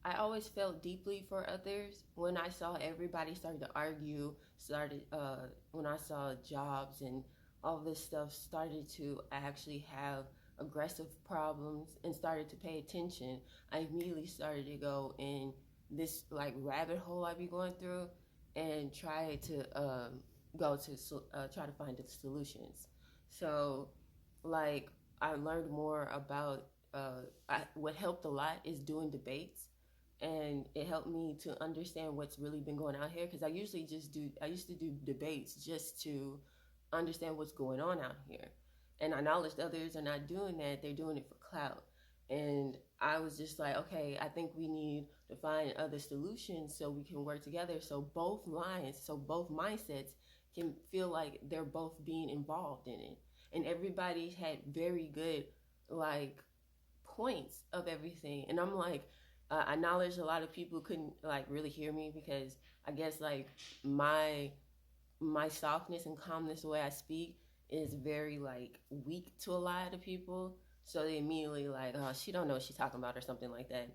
I always felt deeply for others when I saw everybody started to argue, when I saw jobs and all this stuff started to actually have aggressive problems and started to pay attention. I immediately started to go in this like rabbit hole I be going through and try to try to find the solutions. So like I learned more about what helped a lot is doing debates, and it helped me to understand what's really been going on here because I used to do debates just to understand what's going on out here, and I acknowledged others are not doing that, they're doing it for clout. And I was just like, okay, I think we need to find other solutions so we can work together, so both mindsets can feel like they're both being involved in it. And everybody had very good like points of everything. And I'm like, I acknowledge a lot of people couldn't like really hear me because I guess like my my softness and calmness, the way I speak, is very like weak to a lot of people. So they immediately like, oh, she don't know what she's talking about or something like that.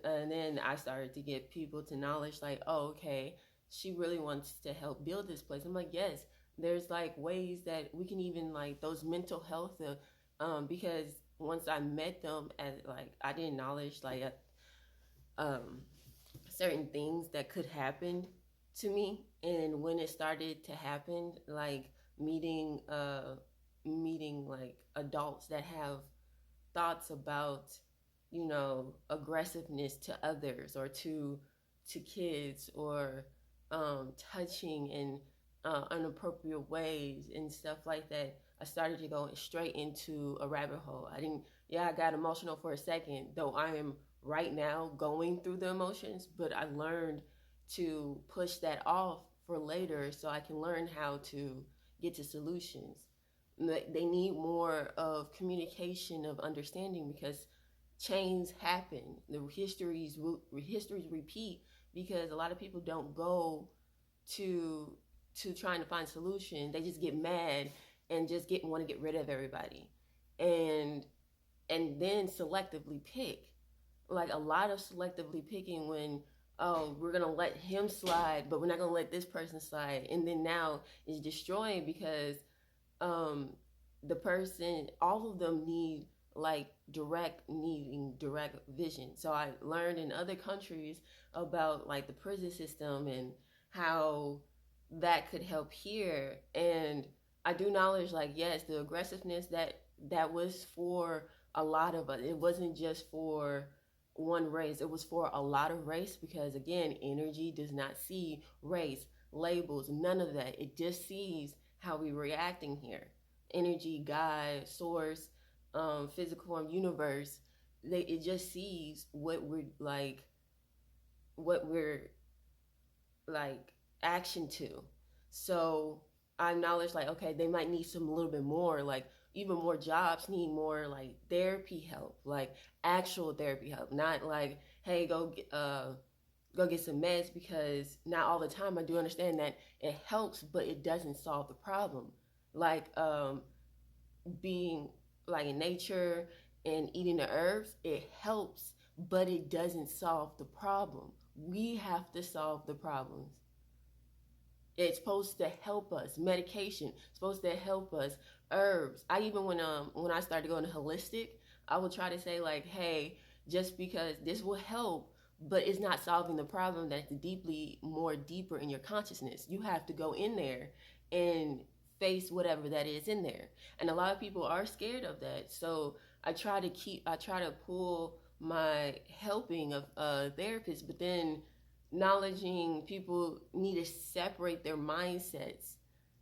And then I started to get people to knowledge like, oh, okay, she really wants to help build this place. I'm like, yes, there's like ways that we can even like those mental health, because once I met them, as like I didn't knowledge like um certain things that could happen to me. And when it started to happen, like meeting meeting like adults that have thoughts about, you know, aggressiveness to others or to kids, or touching in inappropriate ways and stuff like that, I started to go straight into a rabbit hole. I didn't, yeah, I got emotional for a second, though I am right now going through the emotions, but I learned to push that off for later so I can learn how to get to solutions. They need more of communication, of understanding, because change happen. The histories repeat because a lot of people don't go to trying to find solution. They just get mad and just get want to get rid of everybody, and then selectively pick, like a lot of selectively picking when, oh, we're gonna let him slide but we're not gonna let this person slide, and then now it's destroying because um the person, all of them need like needing direct vision. So I learned in other countries about like the prison system and how that could help here. And I do knowledge like, yes, the aggressiveness that was for a lot of us. It wasn't just for one race, it was for a lot of race, because again, energy does not see race, labels, none of that. It just sees how we reacting here. Energy, God, source, physical form, universe. It just sees what we're like action to. So I acknowledge like, okay, they might need some a little bit more, like even more jobs need more like therapy help, like actual therapy help, not like, hey, go get some meds, because not all the time. I do understand that it helps, but it doesn't solve the problem. Like being like in nature and eating the herbs, it helps, but it doesn't solve the problem. We have to solve the problems. It's supposed to help us. Medication supposed to help us. Herbs. I even when I started going to holistic, I would try to say like, hey, just because this will help, but it's not solving the problem that's deeply more deeper in your consciousness. You have to go in there and face whatever that is in there. And a lot of people are scared of that. So I try to pull my helping of therapists, but then acknowledging people need to separate their mindsets.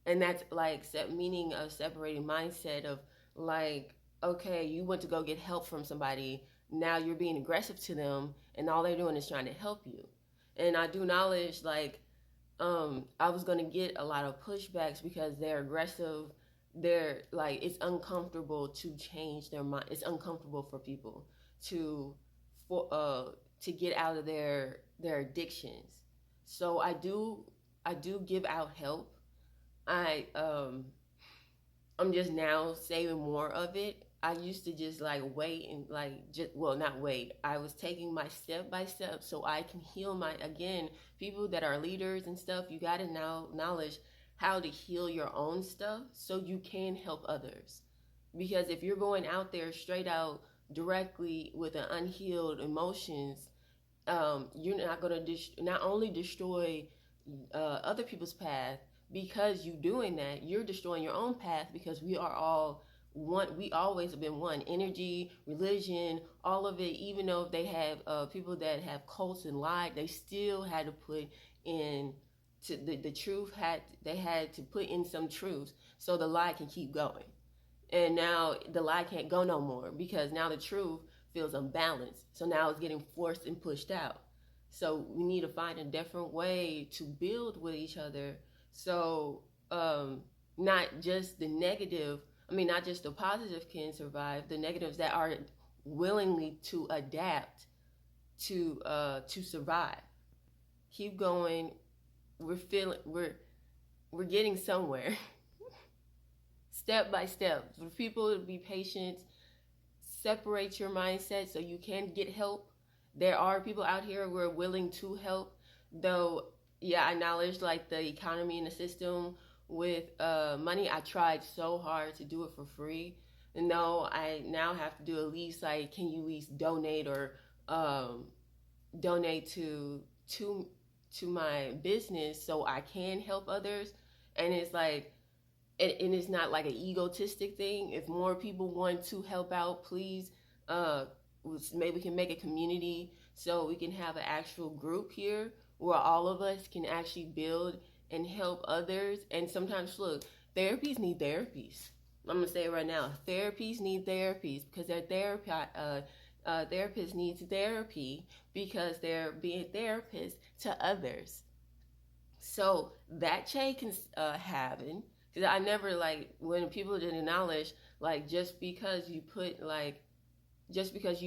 And that's like meaning of separating mindset of like, okay, you went to go get help from somebody, now you're being aggressive to them and all they're doing is trying to help you. And I do knowledge like, I was gonna get a lot of pushbacks because they're aggressive. They're like, it's uncomfortable to change their mind. It's uncomfortable for people to for to get out of their addictions. So I do give out help. I I'm just now saving more of it, I used to just like wait and like just, well, not wait. I was taking my step by step so I can heal my, again, people that are leaders and stuff. You got to now knowledge how to heal your own stuff so you can help others. Because if you're going out there straight out directly with an unhealed emotions, you're not going to not only destroy other people's path. Because you doing that, you're destroying your own path, because we are all one. We always have been one. Energy, religion, all of it. Even though they have people that have cults and lied, they still had to put in to the truth. They had to put in some truth so the lie can keep going. And now the lie can't go no more, because now the truth feels unbalanced. So now it's getting forced and pushed out. So we need to find a different way to build with each other. So not just the negative, I mean, not just the positive can survive, the negatives that are willingly to adapt to survive. Keep going. We're getting somewhere. Step by step. For people to be patient, separate your mindset so you can get help. There are people out here who are willing to help, though. Yeah, I acknowledge like the economy and the system with money. I tried so hard to do it for free. And no, I now have to do at least like, can you at least donate or donate to my business so I can help others. And it's like, and it's not like an egotistic thing. If more people want to help out, please, maybe we can make a community so we can have an actual group here where all of us can actually build and help others. And sometimes, look, therapies need therapies. I'm gonna say it right now. Therapies need therapies because their therapist needs therapy because they're being therapists to others. So that change can happen. Because I never, like, when people didn't acknowledge, like, just because you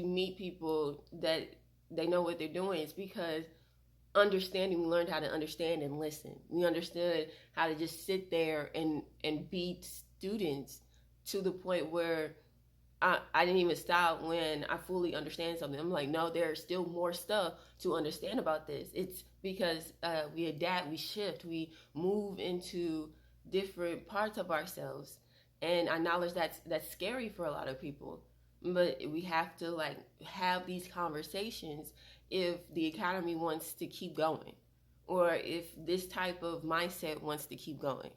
meet people that they know what they're doing, it's because we learned how to understand and listen. We understood how to just sit there and be students to the point where I didn't even stop when I fully understand something. I'm like, no, there's still more stuff to understand about this. It's because we adapt, we shift, we move into different parts of ourselves. And I acknowledge that's scary for a lot of people. But we have to like have these conversations if the economy wants to keep going, or if this type of mindset wants to keep going.